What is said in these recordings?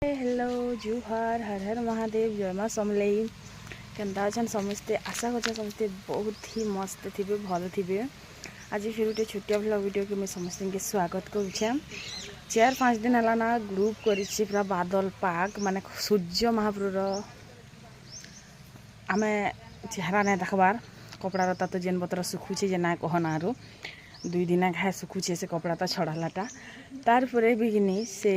Hello जुहार हर हर महादेव जय माँ समलेई केन्ता अच्छन समस्ते आशा कर समस्ते बहुत ही मस्त थे भल थे। आज फिर गोटे छोटिया भला वीडियो के मैं समस्त के स्वागत करुचे। 4-5 दिन है ना ग्रुप कर पूरा बादल पाग माने सूर्य महाप्रभुर आम चेहरा नहीं देखबार कपड़ा रता तो जेन बतर सुखुचे जे ना कहना आरो 2 दिन खाए सुखुचे से कपड़ा तो छड़ालाटा तार भी किनी से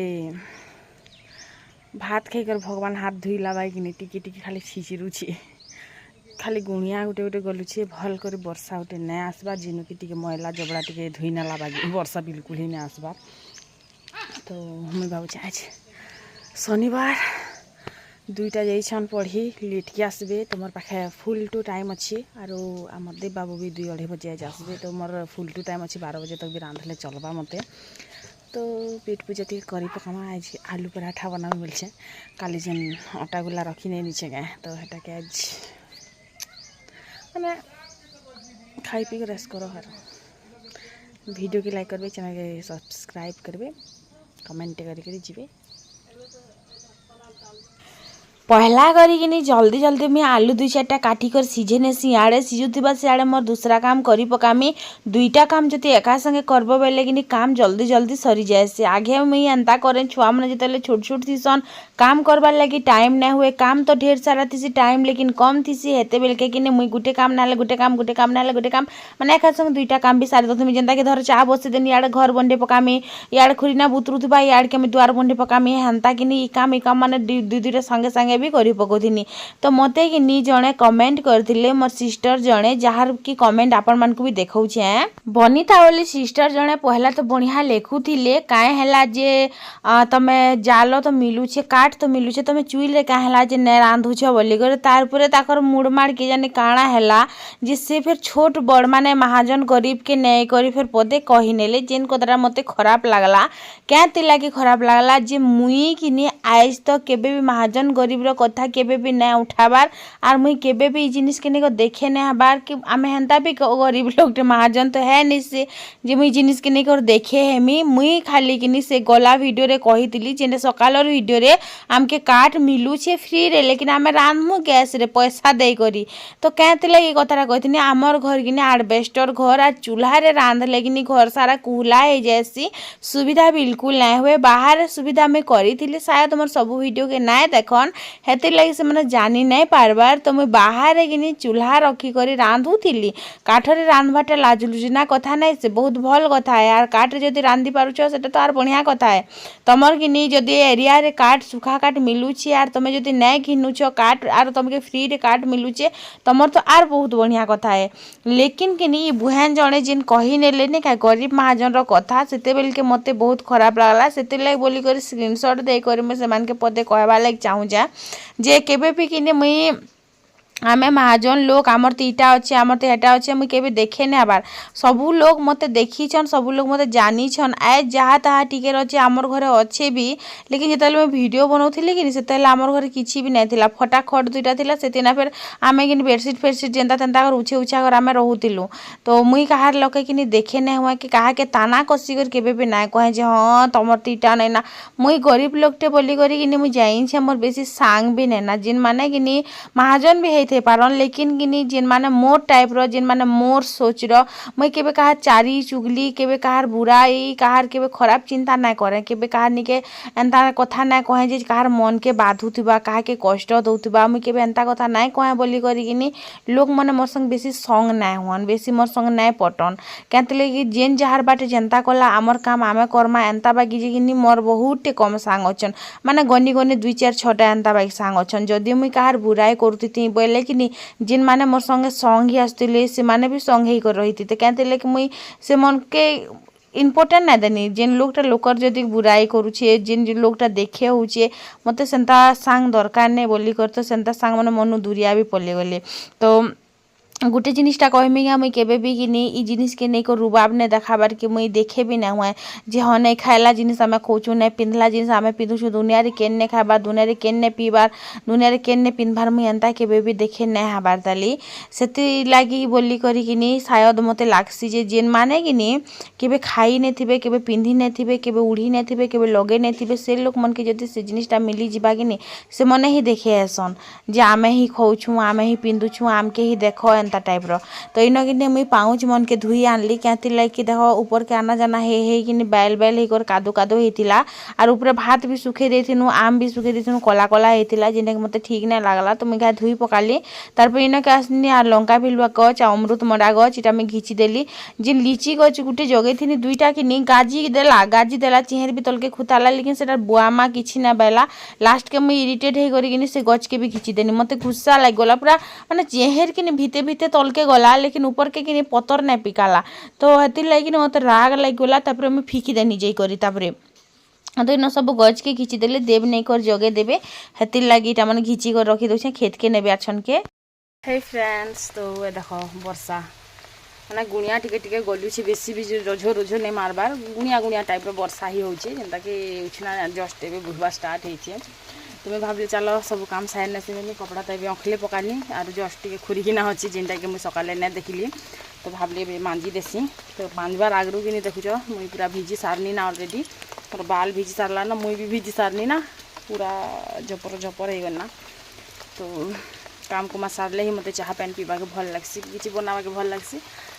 भात खाइकर भगवान हाथ धोइला बाई टिके टिके खाली छिचिरुचे खाली गुणिया गोटे गोटे गलुचे भल कर वर्षा गोटे नहीं आसबार जिनुकी टिके मैला जबड़ा टिके धोई नाला बागी वर्षा बिल्कुल ही नहीं आसबार। तो मुझे भावुचे आज शनिवार 2टा जाइछन पढ़ी लेट के आसबे तो मोर पाखे फुल टू टाइम अच्छी आरो आम देव बाबू भी 2-2:30 बजे आज आसबे तो मोर फुल टू टाइम अच्छी 12 बजे तक भी रांधले चलबा मते। तो पेट पूजा टी करी पकामा आज आलू पराठा बनाऊ बोलছে काली जेन आटा गुला रखी नहीं नीचे गए तो हेटा के आज मैंने खाई पी रेस्ट करो हर वीडियो के लाइक करबे चैनल के सब्सक्राइब करबे कमेंट करी जीवे। पहला करी जल्दी जल्दी मैं आलू 2-4टा काटिकर सीझे नेसी आड़े सीझुवा सियाड़े मोर दूसरा काम करी पकामी 2टा काम जब एका संगे करब बेले कि काम जल्दी जल्दी सरी जाए से आगे मुई एंता करें छुआ मैंने जिते छोट छोट थीसन काम करवार लगी टाइम नहीं हुए काम तो ढेर सारा थी टाइम लेकिन कम थी हेते बेलके कि मुई गोटे काम ना गोटे काम गोटे काम मैंने एका संगे 2टा काम भी सारी दमी जेनता कि धर चा बसी देनी इे घर बंडे पकामी इे खुरीना बुतरुवा इे के दुआर बंडे पकामी हेन्ता कि काम मैंने 2-2टा संगे संगे भी करी पकोथिनी। तो मते कि नी जणे कमेंट करथिले मोर सिस्टर जणे जहार की कमेंट आपण मान को भी देखौछे बनीता वाली सिस्टर जणे पहला तो बढ़िया लेखुथिले काहे हला जे तमे जालो तो मिलुछे काट तो मिलुछे तमे चुइल रे काहे हला जे ने रांधुछ बोली करे तार परे ताकर मुड़ मार के जाने काणा हला जे से फिर छोट बड़ माने महाजन गरीब के न्याय करी फिर पदे कहि नेले जेन कोदरा मते खराब लागला क्या तिला की खराब लागला जे मुई किनी आज तो केबे भी महाजन गरीब रो कथा केबे भी नहीं उठाबार और मुई केबे भी जिनिस के देखे नहीं हबार कि आम हेन्ता भी गरीब लोग महाजन तो है नहीं से जे मुई जिनिस के नहीं कर देखे हेमी मुई खाली कि से गला वीडियो रे कही जेने सकालर वीडियो रे आमके काट मिलुछे फ्री रे लेकिन आम रांधमु गैस रे पैसा दे करी तो कहते ये कथा कही आमर घर कि आडबेस्टर घर आ चूल्हा रे रांधले कि घर सारा कुहला हो जाएसी सुविधा बिल्कुल नहीं हुए बाहर सुविधा में करी शायद मोर सब वीडियो के ना देखन हेते लगी से मैंने जानी नहीं पारबार तो मुझे बाहर कि चूल्हा रखी कर रांधुली काठरे रांधवाटा लाजुलुजना कथा नहीं से बहुत भल कथा है यार काठ जदि रांधि पारुछ से तो आर बढ़िया कथा है तुमर कि जदि एरिया रे काठ सुखा काठ मिलुची यार तुम जदि नहीं घिनुछ काठ आर तुमके फ्री रे काठ मिलुचे तुमर तो आर बहुत बढ़िया कथा है। लेकिन कि बुहान जड़े जेन कही नेले नहीं क्या गरीब महाजन रो कथा से बेल के मते बहुत खराब लगला से बोली कर स्क्रीनशॉट दे कर मैं से पदे कहवा लगे चाहूँ जे केबे भी कि मुई आमे महाजन लोग आमर तो इटा अच्छे आमर तो हेटा अच्छे मुझे केबे देखे नहीं आबार सबू लोग मते देखीछन सबू लोग मते जानीछन आए जहाँ तहाँ टिके अच्छे आमर घरे अच्छे भी लेकिन जितेबाला मैं वीडियो बनाऊली कि से आमर घरे किसी भी नहीं थिला फटाखट 2टा थिला से फिर आमे कि बेडसीट फेडसीट जेनता तेनता उछे उछा कर आमे रहूलु तो मुई कहार लोके कि देखे नहीं हुआ कि कहा के ताना कसी कर केबे भी ना कहे जे हाँ तुमर तो इटा नहीं ना मुई गरीब लोगटे बोली करी मुई जाइछे मोर बेसी सांग भी नहीं ना जिन माने कि महाजन भी थे पारन लेकिन कि जेन माने मोर टाइप रो जेन माने मोर सोच रो मुई केबे कहार चारी चुगली केबे कहार बुराई कहार केबे खराब चिंता ना करे केबे कहार निके एंता कथा ना कहे जे कहार मन के बाधुथिबा कहा के कष्ट दउथिबा मुई केबे एंता कथा ना कहे बोली करी कि लोग माने मोर संग बेसी संग ना हुन बेसी मोर संग ना पटन केतले कि जेन जहार बाटे जनता कला आमर काम आमे करमा एंता बाकी जे कि मोर बहुत कम सांग अछन माने गनी गनी 2-4-6टा एंता बाकी सांग अछन जदि मुई कहार बुराई करथि बोले कि जिन माने मोर संगे संग ही आसते से माने भी संग ही कर रही थी कहते कि मुई से मन के इम्पोर्टेंट ना देनी जेन लोगटा लोकर जदि बुराई करुचे जेन लोगटा देखे होचे मते सेंता सांग दरकार नहीं बोली कर तो सेंता सांग माने मनु दुरिया भी पले गले। तो गोटे जिनिसटा कहमी मुई केबे भी कि ई जिनिस के नहीं को रुबाब नहीं देखाबार कि मुई देखे भी नहीं हुए जे हाँ नहीं खाइला जिनिस आम खोचु नहीं पिंधला जिनिस आम पिंधुछु दुनिया रे केन नहीं खाबार दुनिया रे केन नहीं पीबार दुनिया रे केन नहीं पिंधबार मुई एंता केबे भी देखे नहीं हबार ताली से लगी बोली करी शायद मते लागसी जे जेन माने कि केबे खाई नहीं थिबे केबे पिंधि नहीं थिबे केबे उड़ी नहीं थिबे केबे लगे नहीं थिबे से लोक मन के जदि से जिनिसटा मिली जिबा कि से मने ही देखे आसन जे आमे ही खोचु आमे ही पिंधुछु आमके ही देखो एंता टाइप रो। तो इन कि मुई पाउच मन के धुई आनली क्या कि देखो ऊपर के आना जाना हे कि बैल बैल ही कर कादो कादो होता और ऊपर भात भी सुखे देथिनु आम भी सुखे देथिनु कला कला होता जेनटा कि मते ठीक नहीं लागला। तो मुई क्या धुई पकाली तार इन के आसनी आ लंका भिलुआ गच अमृत मरा गच इटा मुई घिची देली जे लीची गच गुटे जगै थी दुईटा कि गाजी देला चेहर भी तलके खुताला लेकिन से बुआमा किसी ना बैला लास्ट के मुई इरिटेट हो से गच के भी घिची देनी मते गुस्सा लग गला पूरा माने चेहर कि भीते भीते तलके गला लेकिन ऊपर के कि पतर नहीं पिकाला। तो हेतिर लगी मत राग लग गला तापर मुई फिकी देनी जाइ करी तापर तो इन सब गज के घिची देले देव नहीं कर जगे देवे हेतिर लगी इटा माने घिची कर रखी दे खेत के नेबे आछन के। हे फ्रेंड्स तो ये देखो वर्षा माने गुणिया टिके टिके गलुची बेसी भी रोझो रोझो नहीं मारबार गुणिया गुणिया टाइप रो वर्षा ही होचे जेंता कि उछना जस्ट एबे बुहबा स्टार्ट होइचे। तो मैं भावली चलो सब काम साइड नहीं कपड़ा तो अंखले पकानी और जस्ट टे खुरिकिना अच्छी जेनटा कि मुझे सकाले नहीं देखिली तो भावली मांजी देसी। तो मांजबार आगरू कि नहीं देखुच मुई पूरा भिजी सारनी ना ऑलरेडी मोर बाल भिजी सारला ना मुई भी भिजी सारनी ना पूरा झपर झपर हो गना। तो काम कुमा सारले ही मत चाह पैन पीवा के भल लगसी किसी बनावा के भल लगसी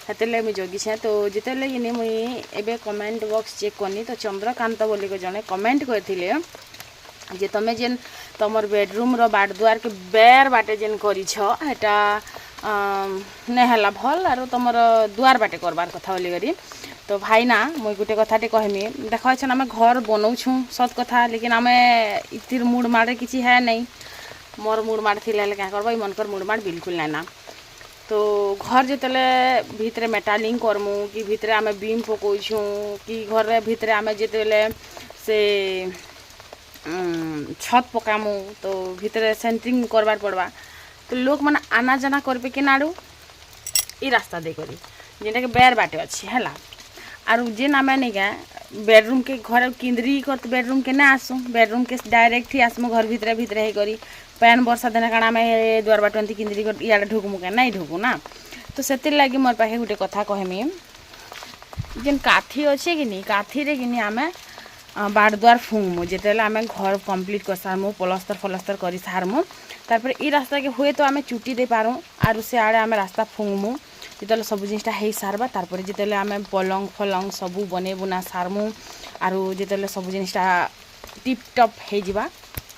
हेतले मुझे जगी छे। तो जितेले कि मुई एबे कमेंट बॉक्स चेक करनी तो चंद्रकांत बोली को जने कमेंट करथिले जे तमे जेन तमर बेडरूम रो बाट दुआर के बेर बाटे जेन करी छ एटा नहीं हला भल आरो तमर दुआर बाटे करबार कथा बोली करी। तो भाई ना मुई गुटे कथाटे कहमी देखो छन आमे घर बनाउछु सत कथा लेकिन आमे इतिर मूड मारे किछि है नहीं मोर मूड मार थिले क्या करबो मनकर मूड मार बिल्कुल नहीं ना। तो घर जितेले भितरे मेटालिंग करमु कि भितरे आमे बीम पकोइछु कि घर भितरे आमे जितेले से छत पकामु तो भितरे सेंटरिंग करबार पड़वा। तो लोक मैंने आना जाना करबे कि नाड़ू ई रास्ता दे करी जेनटा कि बेर बाटे अच्छी है आर जेन आमे नहीं क्या बेडरूम के घर किंदरी कर तो बेडरूम के ना आसू बेडरूम के डायरेक्ट ही आसमु घर भितरे भितरे ही करी पैन बर्षा दिन काण आम दुआर बाट किंदरी कर इे ढुकमु क्या नहीं ढुकू ना। तो से लगी मोर पाखे गोटे कथा कहमी जेन काठी अच्छे कि नहीं काठी रे कि आमे बाट दुआर फुंगमु जिते आम घर कम्प्लीट कर सारमु पलस्तर फलस्तर कर सारमु तारपर ई रास्ता के हुए तो आम चुटी दे पारूँ आर से आड़े आम रास्ता फुंगमु जिते सब जिनटा हो सारबा तारपर जिते आम पलंग फलंग सबू बने बुना सारमु आरु जिते सब जिनटा टिप टप हो जावा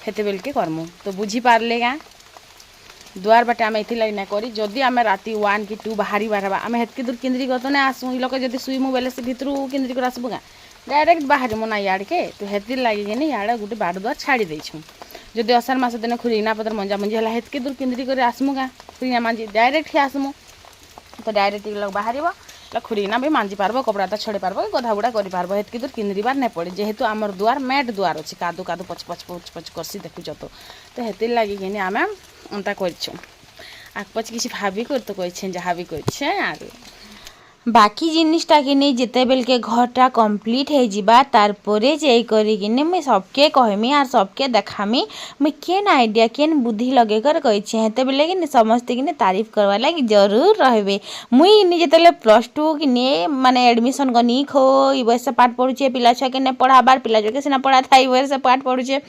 हेते बेल के करमु। तो बुझी पारले क्या दुआर बाटे आम इथि ना करी जदि आम राति 1 कि 2 बाहरी बारबा आम हेतके दूर किंदरी कर तो नहीं आसू ई लोक जब शुइमु बेले से भितरू किंदरी कर आसबू क्या डायरेक्ट बाहर मुना याड़ के तो हेतिर लगे कि याड़ गोटे बाट दुआर छाड़ी देछुँ जदि असार मास दिन खुरीना पतर मंजा मंजी है हेतके दूर किंदरी कर आसमु क्या खुरीना मांजी डायरेक्ट ही आसमु तो डायरेक्ट लोग बाहर खुरीना भी मांजी पार्ब कपड़ा तो छड़े पार्ब गधा गुड़ा कर पार्ब हेतके दूर किंदरीबार नहीं पड़े जेहेतु आमर दुआर मैट दुआर अच्छी कादू कादू पच पच पच पच करसी देखुच तो हेतिर लगे कि आम अंता करछुँ आगपच किसी भाभी कर तो कहे जहाँ भी कहे आर बाकी जिनिसटा कि नहीं जिते बेल के घरटा कम्प्लीट हो जावा तारपरे जाई करी कि मुई सबके कहमी आर सबके देखामी मुई केन आइडिया केन बुद्धि लगे कर कही हेते बेले कि समस्ते कि तारीफ करवा लगी जरूर रहे मुई जिते +2 कि माने एडमिशन गनी खो ई बयस पाठ पढ़ुचे पिला छुआ के नहीं पढ़ाबार पिला छुआ के सीना पढ़ा था ई बयस पाठ पढ़ुचे।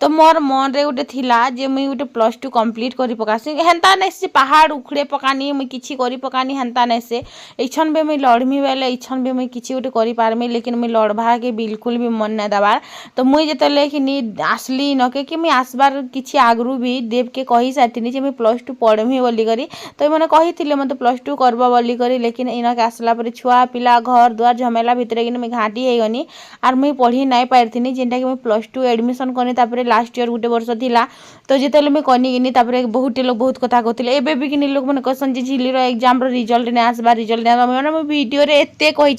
तो मोर मन रे गोटे थिला जे मुई गोटे +2 कम्प्लीट करी पकासी हेन्ता नहीं से पहाड़ उखड़े पकानी मुई किछि करी पकानी हेन्ता नहीं से इच्छन भी मुई लड़मी बेले इच्छन भी मुई किछि गोटे करी पारमी लेकिन मुई लड़वा के बिल्कुल भी मन नहीं दबार। तो मुई जिते कि आसली नके कि मुई आसबार किछि आगरू भी देव के कही सारी जे मुई +2 पढ़मी बोली करी। तो मैंने कही मत +2 करब बोली करी लेकिन इनके आसला पर छुआ पिला घर दुआर झमेला भितर कि मुई घाटी हो गनी आर मुई पढ़ी नहीं पारी जेनटा कि मुई +2 एडमिशन कनी तापर लास्ट ईयर गोटे वर्ष थिला। तो जिते मुई कनी कि तापर बहुत लोग बहुत कथा कहते एबे भी कि लोग मैंने कहसन जे झिलीर एग्जाम रिजल्ट नहीं आसबा रिजल्ट नहीं मैंने मुझे वीडियो रे एते कही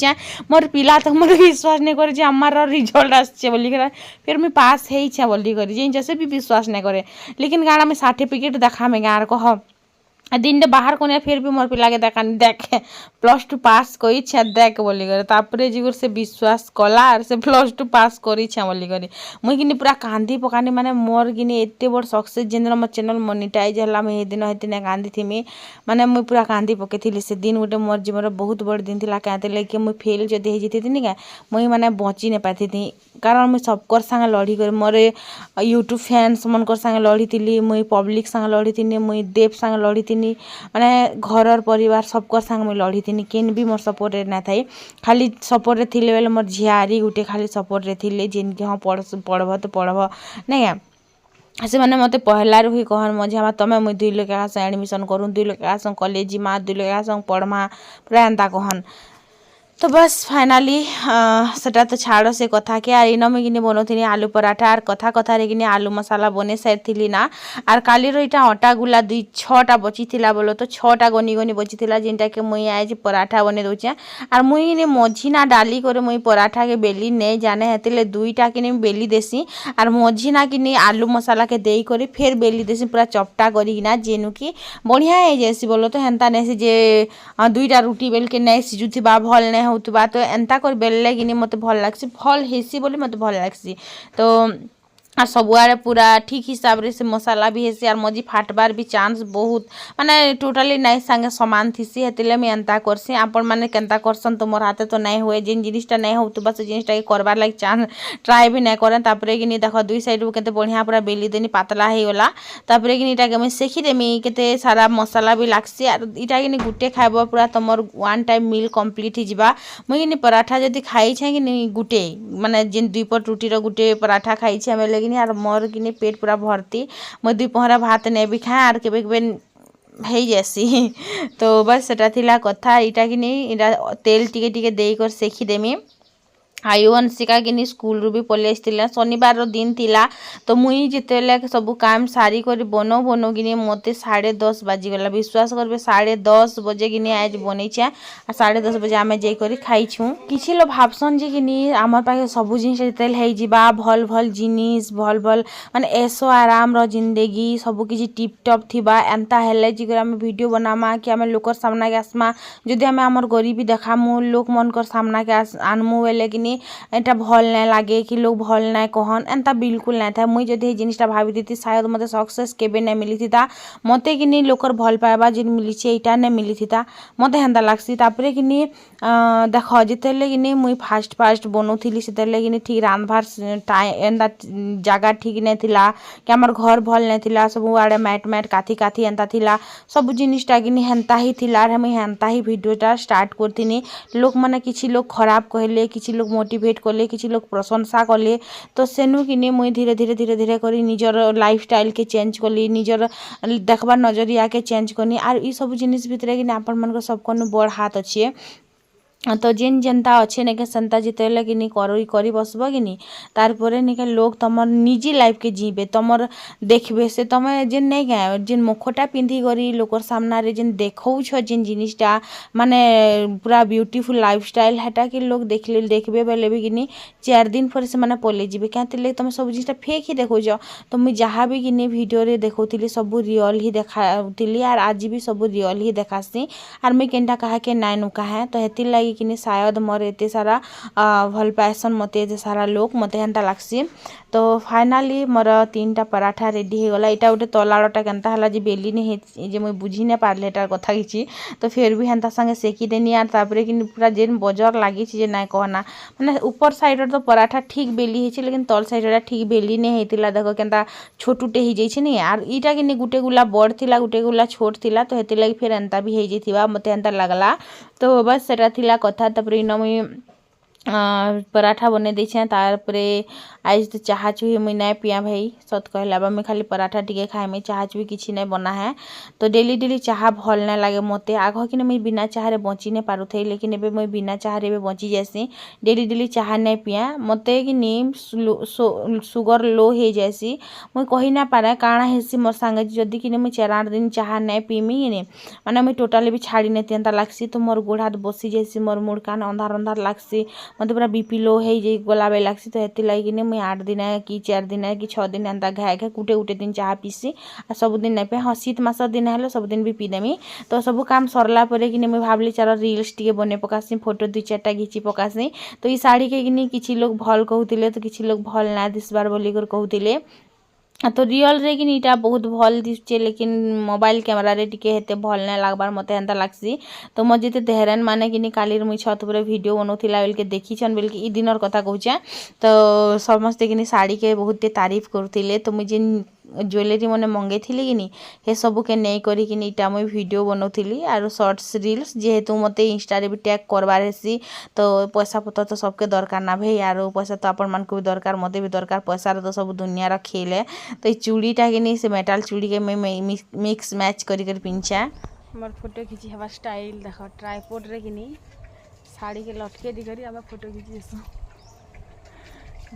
मोर पिला तो मोर विश्वास नहीं करे आमार रिजल्ट आसचे बोली फिर मुई पास हो बोली जैसे भी विश्वास नहीं करे लेकिन गाँव में सर्टिफिकेट देखा में गाँव कह दिन बाहर कोने फिर भी मोर पिला के देखानी देख +2 पास करी देख बोली करे तापरे जीवर से विश्वास कला और से +2 पास करी बोली करे मुई किनी पूरा कांदी पकानी माने मोर किनी एते बड़ सक्सेस जेन मोर चैनल मोनेटाइज हला मैं दिन हेतिने कांदी थी माने मुई पूरा कांदी पकेथिली से दिन गोटे मोर जीवन बहुत बड़ दिन थिला कहते लेके मुई फेल जदी हे जती नि का मुई माने बची ने पाती थी कारण मुई सबकर संग लड़ी कर मोर यूट्यूब फैंस मनकर संग लड़ी थिली मुई पब्लिक संग लड़ी थिनी मुई देव संग लड़ी थिनी माने घर परिवार सबकर संग मुई लड़ी थिनी केन भी मोर सपोर्ट रे ना थाई खाली सपोर्ट रे थिले बेले मोर झियारी गुटे खाली सपोर्ट रे थिले जेन के हां पढ़ब तो पढ़ब नहीं से मैंने मत पहला ही कहन मझा तमें मुई 2 लाख एडमिशन करूँ 2 लाख कॉलेज जिमा 2 लाख पढ़मा पूरा एंता कहन तो बस फाइनाली सेटा तो छाड़ से कथा के आर इन मुझे किनी बनौनी आलू पराठा और कथा कथा रे किनी आलू मसाला बने सारी ना और काली इटा अटा गुला 6टा बची थिला बोलो तो 6टा गनी गनी बची थिला जिनटा के मुई आज पराठा बने दौचे और मुई किनी मझीना डाली करे मुई पराठा के बेली नहीं जाने हेतिले 2टा किनी बेली देसी और मझीना किनी आलू मसाला के देई करे फिर बेली देसी पूरा चपटा करिना जेनु की बढ़िया है जैसी बोलो तो हेन्ता नहीं जे 2टा रुटी बेल के नहीं सिजुथिबा भल नहीं होतबा तो एंता कर बेलले किनी मते भल लागसी भल हेसी बोली मते भल लागसी तो और सबुआरे पूरा ठीक हिसाब रे से मसाला भी हेसी और मजी फाटबार भी चांस बहुत माने टोटली नाइ संगे समान थिसी हेतिले मैं एंता करसी आपण माने केंता करसन तो मोर हाथे तो नहीं हुए जिन जिनिसटा नहीं होतबा से जिनिसटा के करबार लाग चांस ट्राई भी नहीं करें तापरे किनी देखो 2 साइड रो केते बढ़िया पूरा बेली देनी पातला हे होला तापरे किनी इटा के मैं सेखी देमी केते सारा मसाला भी लागसी और इटा किनी गुटे खाइबो पूरा तमर 1 टाइम मील कंप्लीट हि जिबा मुई किनी पराठा जदी खाई छै किनी गुटे माने जिन 2 पट रोटी रो गुटे पराठा खाई छै हमें और मोर किनी पेट पूरा भरती मैं 2 पहरा भात नहीं भी खाए और केबे केबे है जैसी तो बस सेटा थिला कथा इटा किनी इटा तेल टिके टिके देई कर सेखी देमी आयुवंशिका किनी स्कूल रू भी पलि आसथिला शनिवार दिन थिला तो मुई जितेले सब काम सारी कर बनो बनो किनी मते 10:30 बाजी गला विश्वास करबे 10:30 बजे किनी आज बनैछे आ 10:30 बजे आमे जाई करी खाइछु किछि लो भाबसन जे किनी हमर पाखे सब जिनिस जितेल हे जिबा भल भल जिनिस भल भल माने ऐसो आराम रो जिंदगी सब किछि टिप टॉप थिबा एंता हेले जिगर हम वीडियो बनामा कि हम लोकर सामना के आसमा जदि हम हमर गरीबी देखामु लोक मन कर सामना के आनमु वेले किनी एटा भल नहीं लगे कि लोग भल नहीं कहन एंता बिल्कुल नहीं था मुई जदि जिनिसटा भाभी थी शायद मते सक्सेस केबे नहीं मिली था मते किनी लोकर भल पाइबा जिन मिली एटा नहीं मिली था मते हेंता लागसी तापरे किनी देख जितेले किनी मुई फास्ट बनौली सेतेले किनी ठीक रांधबार टाइम एंता जगह ठीक नहीं थिला कि हमर घर भल नहीं थिला सब आड़े मैट काथी काथी एंता थिला सब जिनिसटा किनी हेंता ही थिला और हम हेंता ही वीडियोटा स्टार्ट करथिनी लोक माने किछि लोग खराब कहले किछि लोग मोटिवेट कले किछि लोग प्रशंसा कले तो सेनु किनी मुई धीरे धीरे करी निजर लाइफस्टाइल के चेंज कली निजर देखबार नजरिया के चेंज करनी और ई सब जिनिस भितरे किनी आपण मन को सबको बड़ हाथ अच्छे तो जेन जनता अच्छे नेके संता जितेले किनी करी बसब किनी तारपरे निके लोग तमर निजी लाइफ के जीबे तमर देखबे से तमे जेन नहीं गए जेन मुखटा पिंधी करी लोकर सामना रे जेन देखौ छ जेन जिनिसटा माने पूरा ब्यूटीफुल लाइफस्टाइल हेटा कि लोग देखबे बेले भी किनी 4 दिन पर से माने पले जीबे कहते तमे सब जिनिसटा फेक ही देखौ छ तो मुई जहाँ भी किनी वीडियो रे देखौतिली सब रियल ही देखाउतिली और आज भी सब रियल ही देखासी और मैं केनटा कहा के नाइ नुका है तो हेति लागी किनी शायद मोर एते सारा भल पाएसन मते एते सारा लोग मते हेंता लागसी तो फाइनाली मोर 3टा पराठा रेडी हो गला इटा गोटे तलाड़टा केनता हला जे बेली ने जे मुई बुझी ने पारले एटार कथा किछि तो फिर भी हेंता संगे सेकी देनी यार तापरे किनी पूरा जेन बजर लागी छि जे नाइ कहना माने ऊपर साइड तो पराठा ठीक बेली हेछि लेकिन तल साइड ठीक बेली ने हेतिला देखो केनता छोटुटे ही जाई छि नि यार इटा किनी गुटे गुला बड़ थिला गुटे गुला छोट थिला तो हेति लागि फिर एंता भी हे जैथिबा मते एंता लागला तो बस सेटा थिला कथा तापरे इन मुई पराठा बने देछे तारपरे आज तो चाहा चुही मुई नहीं पिया भाई सत कहला बा मैं खाली पराठा टिके खाए में चाहा चुही किसी नहीं बना है तो डेली चाहा भल नहीं लगे मते आग कि मुई बिना चाह रे बची नहीं पारू थे लेकिन एबे मुई बिना चाह रे बची जैसी डेली चाहा नहीं पिया मते कि नीम सुगर लो हो जैसी मुई कही ना पारे काଣା हेसी मोर संगे जदी कि मुई 4-8 दिन चाहा नहीं पीमी ने माने मुई टोटली भी छाड़ी नहीं तेंता लागसी तो मोर गोड़ हाथ बसी जैसी मोर मुड़ कान अंधार अंधार लागसी मते पूरा बीपी लो है जे गला बे लागसी तो हेति लागि किने मुई 8 दिन कि 4 दिन कि 6 दिन एंता घाए घाए गुटे गुटे दिन चाह पीसी आ सब दिन नै पे हाँ शीत मास दिन हेले सब दिन भी पी देमी तो सब काम सरला परे किने मुई भाबली चार रील्स टिके बने पकासी फोटो 2-4टा घिची पकासी तो ई साड़ी के किने किछि लोग भल कहउतिले तो किछि लोग भल ना दिसबार बोली कर कहउतिले तो रियल रे कि इटा बहुत भल दिसचे लेकिन मोबाइल कैमरा रे टिके हेते भल ना लागबार मते एंता लागसी तो मो जेते देहरान माने कि कालीर मुई छत ऊपर वीडियो बनौथिला बेल के देखिछन बेल के ई दिनर कथा कहूचे तो समस्ते कि साड़ी के बहुत तारीफ करथिले तो मुई जेन ज्वेलरी मने मंगे थी कि हे सब के नहीं करी कि इटा मुई वीडियो बनौथिली आरो शॉर्ट्स रील्स जेहेतु मते इंस्टा रे भी टैग करबार हेसी तो पैसा पत्र तो सबके दरकार ना भाई आरो पैसा तो आपण मान को भी दरकार मते भी दरकार पैसा तो सब दुनिया रा खेले तो चूड़ीटा कि से मेटाल चूड़ी के मैं मिक्स मैच कर पिंचा मोर फोटो खींची हवा स्टाइल देख ट्राइपॉड रे कि साड़ी के लटके दी करी आम फोटो खींची देसु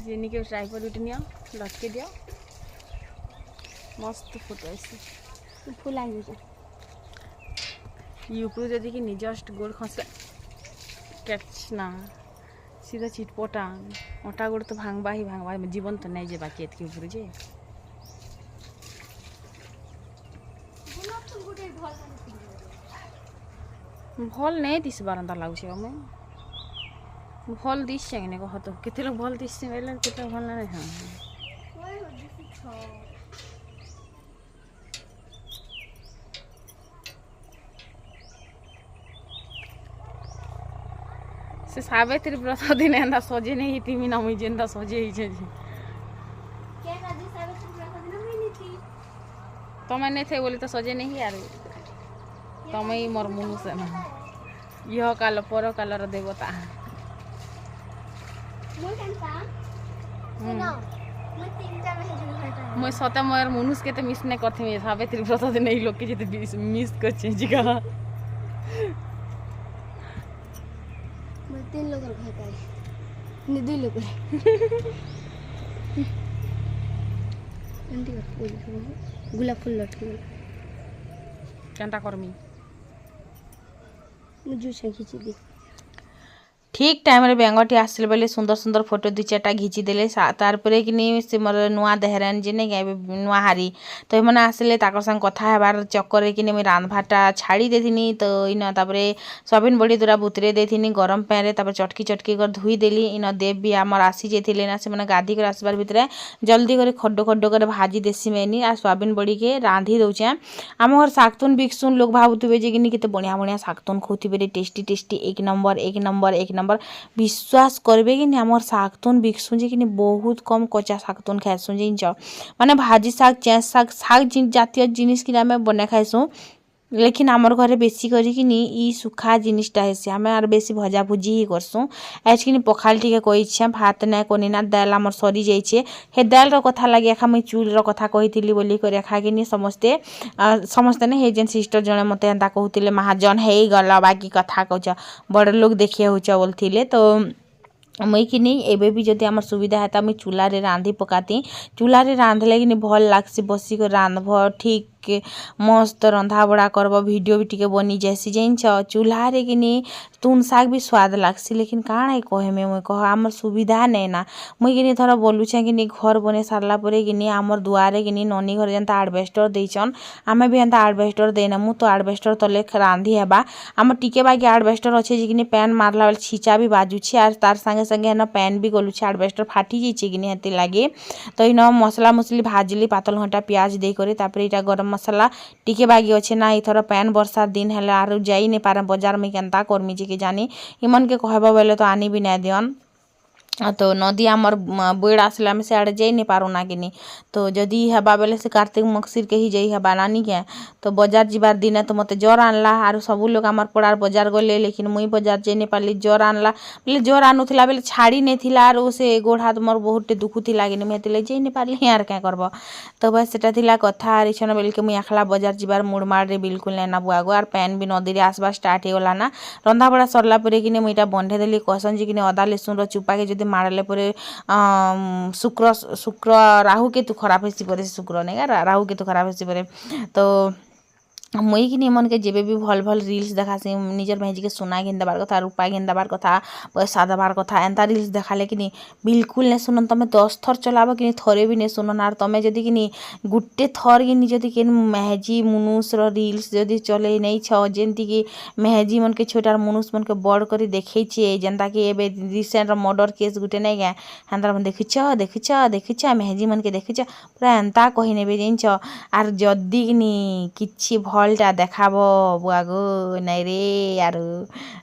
जेनी के ट्राइपॉड उठ नियो लटके दियो मस्त फोटो आसी फुल आ यूपरू जदि कि जस्ट गोड़ खसला कैच ना सीधा चिटपटा अटा गोड़ तो भांगबा ही भांगबा जीवन तो नहीं जे बाकी एतके ऊपर जे भल नहीं दिस बारंदा लागुचे हमें भल दिस चाहिए कह तो केते लोग भल दिस बेले केते भल ना हां से सावित्री व्रत दिन एंदा सजे नहीं तिमी ना मुई जेंदा सजे ही छे जी के राजी सावित्री व्रत दिन मुई नहीं थी तमे नहीं थे बोली तो सजे नहीं यार तमे ही मोर मनुष्य ना यह काल पर कालर देवता मोर कांता सुनो मैं तीनटा में जुल करता मैं सता मोर मनुष्य के तो मिस नहीं करथि सावित्री व्रत दिन नहीं लोग के जते मिस कर छे जी का तीन लोग घर का नहीं 2 लोग एंटी का गुलाब फूल लटके केंता करमी मुझे से खींची दी ठीक टाइम रे बेंगटी आसिल बेले सुंदर सुंदर फोटो 2-4टा घिची देले तार परे कि से मोर नुआ देहरान जे नहीं नुआ हारी तो ये मैंने आसिले ताकर संग कथा हेबार चक्कर रे कि मुई रांधभाटा छाड़ी देथिनी तो इन तापरे सोयाबीन बड़ी दूरा बुतरे देथिनी गरम पैन रे तापर चटकी चटकी कर धुई देली इन देव भी आमर आसी जेथिले ना से माने गाधी कर आसबार भितरे जल्दी करे खड्डो खड्डो कर भाजी देसी मैनी आ सोयाबीन बड़ी के रांधी दउचे आम घर सागतुन बिकसुन लोग भाबुतबे जे कि केते बढ़िया बढ़िया सागतुन खोथिबे टेस्टी टेस्टी एक नंबर विश्वास करबे कि आमर सागतुन बिकसुन जे कि बहुत कम कच्चा सागतुन खाइसुन जिनच माने भाजी साग चेस साग साग जातीय जिनिस कि आम बना खाइसुँ लेकिन आमर घरे बेसी करी कि ई सुखा जिनिसटा हेसी आम आर बेसी भजा भुजी ही करसुँ आज कि पखाल टिके कहीछे भात ना कोनी ना दाल आमर सरी जाइए हे दाल कथा लगे एखा मुई चूल कथा कही बोली कर एखा कि समस्ते समस्ते ने हे जेन सिस्टर जने मते एंता कहूतिले महाजन हे गला बाकी कथा कहछ बड़ लोग देखिए होछ बोलथिले तो मुई कि एबे भी जदि आमर सुविधा है मुई चूल्हा रे रांधी पकाती चूल्हा रे रांधले कि भल लागसी बसी कर रांधब ठीक मस्त रंधा बड़ा करब वीडियो भी टिके बनी जैसी जाइछ चूल्हा रे कि तुन साग भी स्वाद लागसी लेकिन काଣା कहे में मुई कह आमर सुविधा नहीं ना मुई कि थोड़ा बोलुछे कि घर बने सारला परे कि आमर दुआरे कि ननी घर जेनता आडबेस्टर देइछन आमे भी एंता आडबेस्टर देना मु तो आडबेस्टर तले रांधी हेबा आम टिके बाकी आडबेस्टर अच्छे जे कि पैन मारला बेले छीचा भी बाजुछे आर तार संगे संगे हेन पैन भी गलुछे आडबेस्टर फाटी जाइछे कि हेति लागे तो इन मसला मसली भाजली पातल घंटा प्याज दे करे तापर इटा गरम मसला टिके बागी अच्छे ना इथर पैन वर्षा दिन है आर जाई नहीं पारे बाजार में केनता करमी जे कि जानी इमन के कहबा बेले तो आनी भी नहीं दियन तो नदी आमर बोड़ आसला आम से आड़े जाई नहीं पारुना कि तो जदि हेबा बेले से कार्तिक मक्सिर के ही जाई हेबा नानी के तो बाजार जीवार दिन तो मते ज्वर आनला आर सब लोग आमर पड़ार बाजार गले लेकिन मुई बाजार जाई नहीं पारली ज्वर आनला बोले ज्वर आनुला बेले छाड़ी नहीं थिला आर से गोड़ हाथ मोर बहुत दुखुला कि मुझे जाई नहीं पारली यार क्या करब तो बस सेटा थिला कथा आर इछन बेल के मुई आखला बाजार जीवार मुड़माड़ रे बिल्कुल नहीं ना बुआगो आर पैन भी नदी रे आसबा स्टार्ट हो गला ना रंधा बड़ा सरला परे कि मुईटा बंधे देली कहसन जे कि अदा लेसुन चुपा के जदि मारले परे शुक्र शुक्र राहु केतु खराब हेसी परे शुक्र नहीं राहु केतु खराब हेसी परे तो मुई कि मन के जेबे भी भल भल रिल्स देखासी निजर मेहजी के सोना घिन देबार कथा रूपा घिन देबार कथा पैसा देबार कथा एंता रिल्स देखाले कि बिल्कुल नहीं सुनन तमे 10 थर चलाब कि थरे भी नहीं सुनन आर तमे जदि कि गुटे थर कि जदि कि मेहजी मुनुष रिल्स जदि चले नहीं छ जेंती कि मेहजी मन के छोटार मुनुष मन के बड़ कर देखे जेनता कि एबे रिसेंट मर्डर केस गुटे नहीं गए हेन्ता देखिछ देखिछ देखिछ मेहजी मन के देखिछ पूरा एंता कही नेबे जानछ आर जदि कि भलटा देखाब बुआगो नहीं रे यार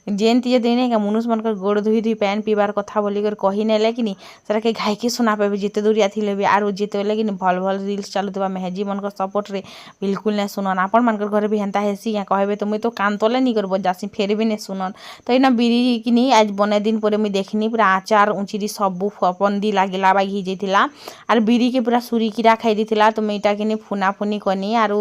जेनती जदि नहीं क्या मुनुष मन गोड़ धुई धुई पैन पीबार कथा बोलिकर कही नेले कि सेटा के घाइके सुना पाबे जिते दूरिया थी भी आर जिते बेले कि भल भल रिल्स चलुवा मेहजी मन सपोर्ट रे बिल्कुल नहीं सुनन आपण मन घर भी हेन्ता हेसी क्या कहबे तो मुई तो कान तले नहीं करब जासी फेर भी नहीं सुनन तो इना बिरी कि आज बने दिन पर मुई देखनी पूरा आचार उचिरी सबू फपंदी लगे बा घी जाइला आर बिरी के पूरा सुरी कीड़ा खाई देथिला तो मुईटा कि फुना फुनी कनी आर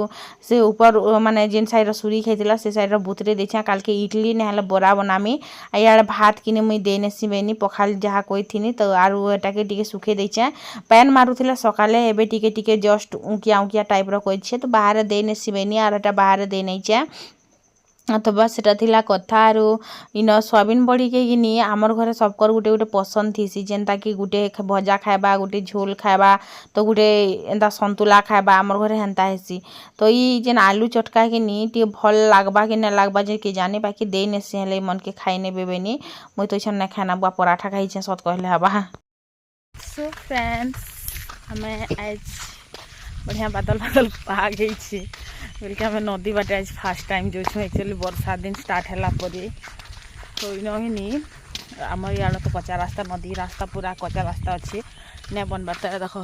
से ऊपर माने जेन साइड सुरी खाइला से साइड बुतरे देछा काल के इडली नहले बरा बनामी यार भात किने मुई देने सिबेनी पखाल जहाँ कोई थी तो आरु एटाके टिके सुखे देछे पैन मारुथिला सकाले एबे टिके टिके जस्ट उकिया उकिया टाइप रो कोइछे तो बाहर देने सिबेनी आर एटा बाहर दे नहीं छे अथवा सेटा थिला कथा आरु इन सोयाबीन बड़ी के कि आमर घरे सबकर गुटे गुटे पसंद थीसी जेनता कि गुटे भजा खाइबा गुटे झोल खाइबा तो गुटे एंता संतुला खाइबा आमर घरे हेन्ता हेसी तो ई जेन आलू चटका के टी भल लागबा कि ना लागबा जे के जाने बाकी दे नेसी हेले मन के खाई ने बेबेनी मुई तो इछन ना खाना बुआ पराठा खाई छे सत कहले हबा। सो फ्रेंड्स हमें आज बढ़िया बादल बादल आ गई छे बोलके हमें नदी बाटे आज फास्ट टाइम जो एक्चुअली बरसा दिन स्टार्ट है तो इन आम इे तो कच्चा रास्ता नदी रास्ता पूरा कच्चा रास्ता अच्छे नहीं बनबार देख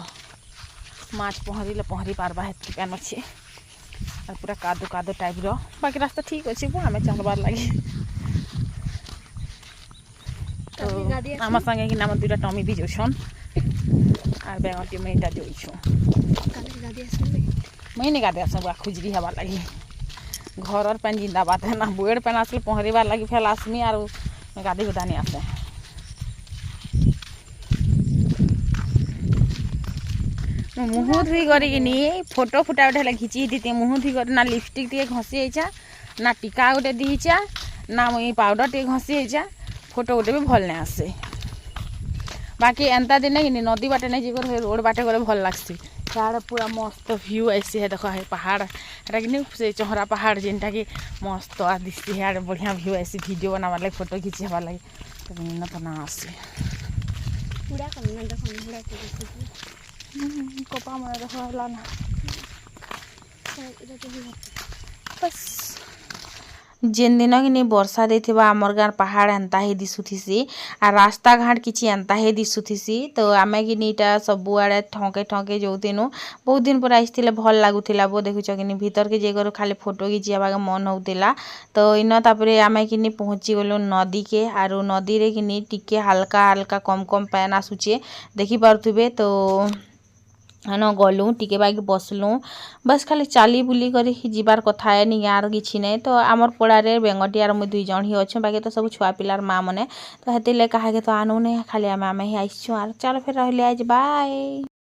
माछ पहरिले पहरी पार्बा हेतु पैन अच्छे और पूरा कादो कादो टाइप रो बाकी रास्ता ठीक अच्छे आम चलबार लगे तो आम संगे कि आम दुटा टमी भी जोन और बेंगटी मेटा जोइछु मुई नहीं गाधे आस खुजरी हबार लगी घर पैन जिंदाबाद है ना बुएड़ पैन आसले पहरबार लगी फेल आसमी और गाधी गुदा नहीं आसे मुँह धुई कर फोटो फुटा उठे घिची दी मुँह धुई कर ना लिपस्टिक टे घसी जा ना टीका गोटे दीचा ना मुई पाउडर टे घसी जा फोटो गोटे भी भल नहीं आसे बाकी एंता दिन कि नदी बाटे नहीं जी रोड बाटे गले भल लगसी यार पूरा मस्त व्यू ऐसे है देखो है पहाड़ है कि से चौहरा पहाड़ जेनटा कि मस्त दिखती है बढ़िया व्यू ऐसे वीडियो बनावार लगे फोटो खींचार लगे तो ना तो ना आसे कपा मैं देखो ना बस जेन दिन कि वर्षा देथिबा आमर गाँव पहाड़ एंता ही दिशुथीसी आर रास्ता घाट किछि एंता ही दिशुथीसी तो आमे कि इटा सबु आड़े ठके ठके जोतिनु बहुत दिन पर आइसथिले भल लागुथिला बो देखुछ कि भीतर के जेगर खाली फोटो खिचियाबा के मन होउतिला तो इन तापरे आमे कि पहुँची गलु नदी के आरु नदी रे कि टिके हल्का हल्का कम कम पैन आसुचे देखि पारुथिबे तो हाँ गलु टिके बाकी बसलु बस खाली चाली बुली कर जीवार कथा है नहीं यार किसी नहीं तो आमर पड़ारे बेंगटी आर मुई दुई जन ही अच्छे बाकी तो सब छुआ पिलार माँ मैंने तो हेतिले कहा तो आनु नहीं खाली आम ही आसचु आर चल फिर रही आज बाय।